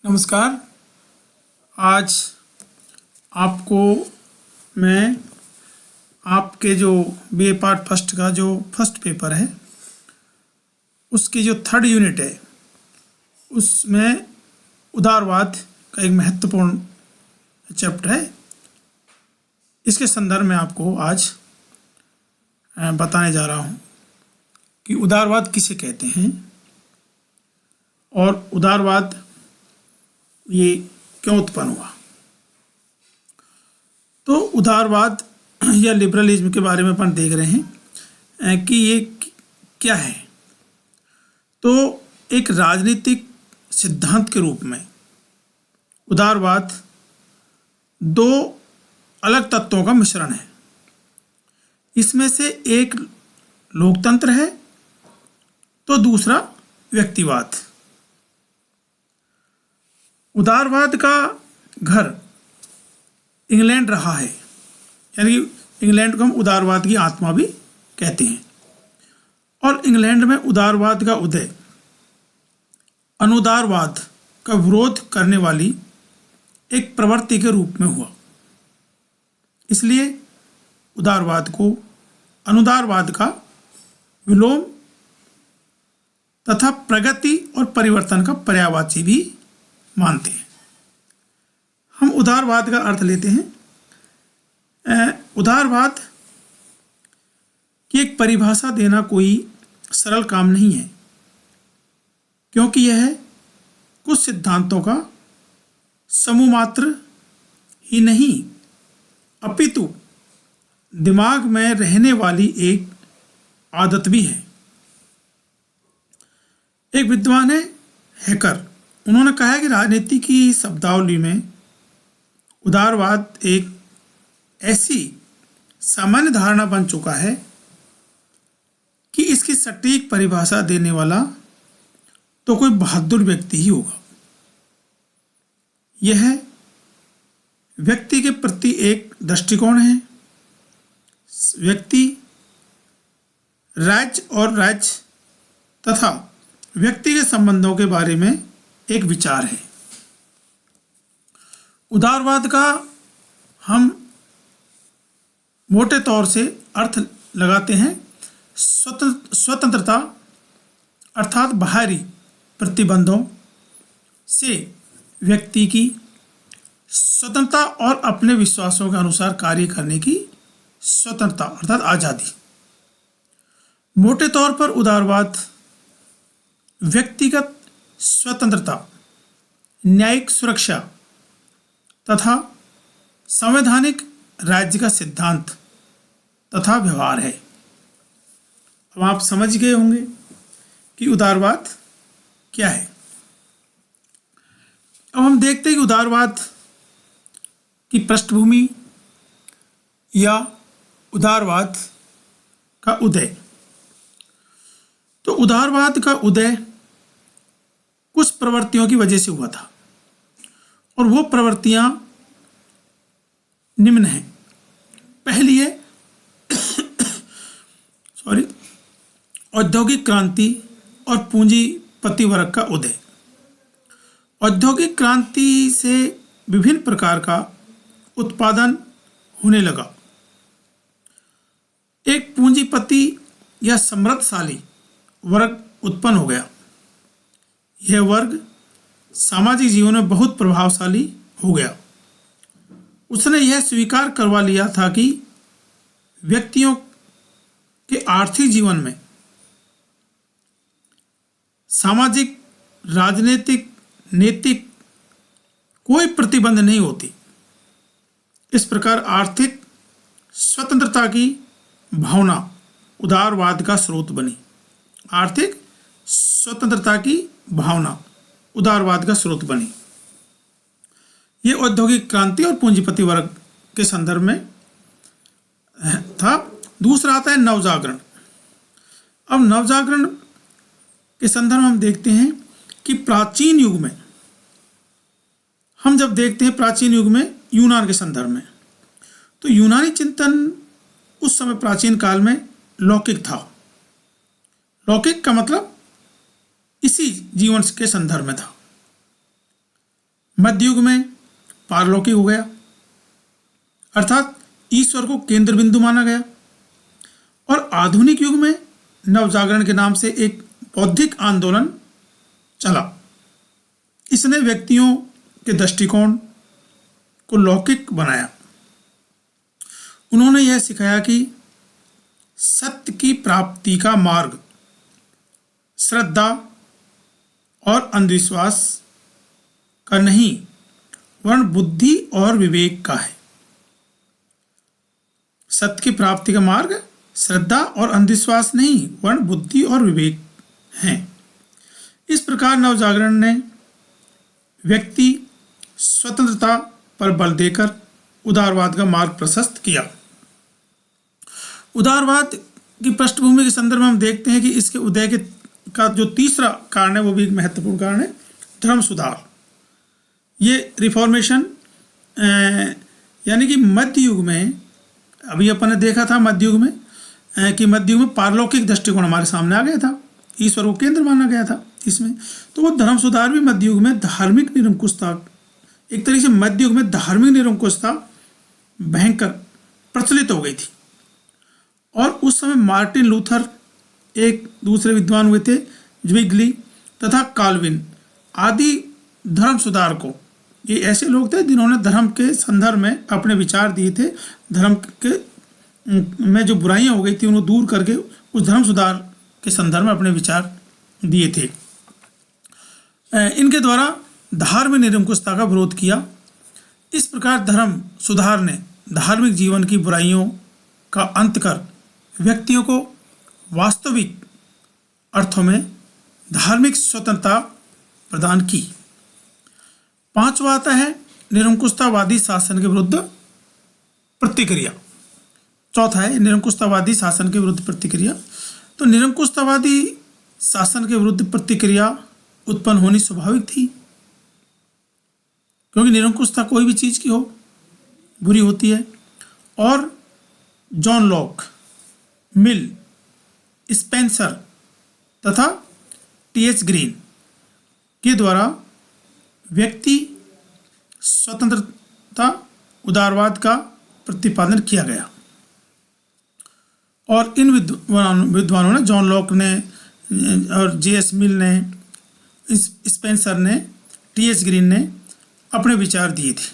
नमस्कार। आज आपको मैं आपके जो बीए पार्ट फर्स्ट का जो फर्स्ट पेपर है उसकी जो थर्ड यूनिट है उसमें उदारवाद का एक महत्वपूर्ण चैप्टर है। इसके संदर्भ में आपको आज बताने जा रहा हूँ कि उदारवाद किसे कहते हैं और उदारवाद ये क्यों उत्पन्न हुआ। तो उदारवाद या लिबरलिज्म के बारे में अपन देख रहे हैं कि ये क्या है। तो एक राजनीतिक सिद्धांत के रूप में उदारवाद दो अलग तत्वों का मिश्रण है। इसमें से एक लोकतंत्र है तो दूसरा व्यक्तिवाद। उदारवाद का घर इंग्लैंड रहा है, यानी इंग्लैंड को हम उदारवाद की आत्मा भी कहते हैं। और इंग्लैंड में उदारवाद का उदय अनुदारवाद का विरोध करने वाली एक प्रवृत्ति के रूप में हुआ। इसलिए उदारवाद को अनुदारवाद का विलोम तथा प्रगति और परिवर्तन का पर्यायवाची भी मानते हैं। हम उदारवाद का अर्थ लेते हैं। उदारवाद की एक परिभाषा देना कोई सरल काम नहीं है, क्योंकि यह कुछ सिद्धांतों का समूह मात्र ही नहीं अपितु दिमाग में रहने वाली एक आदत भी है। एक विद्वान है हैकर, उन्होंने कहा है कि राजनीति की शब्दावली में उदारवाद एक ऐसी सामान्य धारणा बन चुका है कि इसकी सटीक परिभाषा देने वाला तो कोई बहादुर व्यक्ति ही होगा। यह व्यक्ति के प्रति एक दृष्टिकोण है। व्यक्ति, राज्य और राज्य तथा व्यक्ति के संबंधों के बारे में एक विचार है। उदारवाद का हम मोटे तौर से अर्थ लगाते हैं स्वतंत्रता, अर्थात बाहरी प्रतिबंधों से व्यक्ति की स्वतंत्रता और अपने विश्वासों के अनुसार कार्य करने की स्वतंत्रता अर्थात आज़ादी। मोटे तौर पर उदारवाद व्यक्तिगत स्वतंत्रता, न्यायिक सुरक्षा तथा संवैधानिक राज्य का सिद्धांत तथा व्यवहार है। अब आप समझ गए होंगे कि उदारवाद क्या है। अब हम देखते हैं कि उदारवाद की पृष्ठभूमि या उदारवाद का उदय। तो उदारवाद का उदय कुछ प्रवृत्तियों की वजह से हुआ था और वो प्रवृत्तियां निम्न हैं। पहली है औद्योगिक क्रांति और पूंजीपति वर्ग का उदय। औद्योगिक क्रांति से विभिन्न प्रकार का उत्पादन होने लगा। एक पूंजीपति या समृद्धशाली वर्ग उत्पन्न हो गया। यह वर्ग सामाजिक जीवन में बहुत प्रभावशाली हो गया। उसने यह स्वीकार करवा लिया था कि व्यक्तियों के आर्थिक जीवन में सामाजिक, राजनीतिक, नैतिक कोई प्रतिबंध नहीं होती। इस प्रकार आर्थिक स्वतंत्रता की भावना उदारवाद का स्रोत बनी। आर्थिक स्वतंत्रता की भावना उदारवाद का स्रोत बनी। ये औद्योगिक क्रांति और पूंजीपति वर्ग के संदर्भ में था। दूसरा आता है नवजागरण। अब नवजागरण के संदर्भ में हम देखते हैं कि प्राचीन युग में, हम जब देखते हैं प्राचीन युग में यूनान के संदर्भ में, तो यूनानी चिंतन उस समय प्राचीन काल में लौकिक था। लौकिक का मतलब इसी जीवन के संदर्भ में था। मध्य युग में पारलौकिक हो गया, अर्थात ईश्वर को केंद्र बिंदु माना गया। और आधुनिक युग में नवजागरण के नाम से एक बौद्धिक आंदोलन चला। इसने व्यक्तियों के दृष्टिकोण को लौकिक बनाया। उन्होंने यह सिखाया कि सत्य की प्राप्ति का मार्ग श्रद्धा और अंधविश्वास का नहीं, वरन बुद्धि और विवेक का है। सत्य की प्राप्ति का मार्ग श्रद्धा और अंधविश्वास नहीं, वरन बुद्धि और विवेक है। इस प्रकार नवजागरण ने व्यक्ति स्वतंत्रता पर बल देकर उदारवाद का मार्ग प्रशस्त किया। उदारवाद की पृष्ठभूमि के संदर्भ में हम देखते हैं कि इसके उदय का जो तीसरा कारण है वो भी एक महत्वपूर्ण कारण है, धर्म सुधार। ये रिफॉर्मेशन यानी कि मध्य युग में, अभी अपन ने देखा था मध्य युग में कि मध्य युग में पारलौकिक दृष्टिकोण हमारे सामने आ गया था, ईश्वर को केंद्र माना गया था इसमें। तो वो धर्म सुधार भी मध्य युग में धार्मिक निरंकुशता, एक तरीके से मध्य युग में धार्मिक निरंकुशता भयंकर प्रचलित हो गई थी। और उस समय मार्टिन लूथर, एक दूसरे विद्वान हुए थे ज्विगली तथा काल्विन आदि धर्म सुधार को, ये ऐसे लोग थे जिन्होंने धर्म के संदर्भ में अपने विचार दिए थे। धर्म के में जो बुराइयां हो गई थी उनको दूर करके उस धर्म सुधार के संदर्भ में अपने विचार दिए थे। इनके द्वारा धार्मिक निरंकुशता का विरोध किया। इस प्रकार धर्म सुधार ने धार्मिक जीवन की बुराइयों का अंत कर व्यक्तियों को वास्तविक अर्थों में धार्मिक स्वतंत्रता प्रदान की। पांचवा आता है निरंकुशतावादी शासन के विरुद्ध प्रतिक्रिया। चौथा है निरंकुशतावादी शासन के विरुद्ध प्रतिक्रिया। तो निरंकुशतावादी शासन के विरुद्ध प्रतिक्रिया उत्पन्न होनी स्वाभाविक थी, क्योंकि निरंकुशता कोई भी चीज की हो बुरी होती है। और जॉन लॉक, मिल, स्पेंसर तथा टी.एच. ग्रीन के द्वारा व्यक्ति स्वतंत्रता उदारवाद का प्रतिपादन किया गया। और इन विद्वानों ने, जॉन लॉक ने और जे.एस. मिल ने, स्पेंसर ने, टी.एच. ग्रीन ने अपने विचार दिए थे।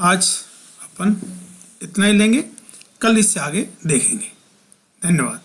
आज अपन इतना ही लेंगे, कल इससे आगे देखेंगे। धन्यवाद।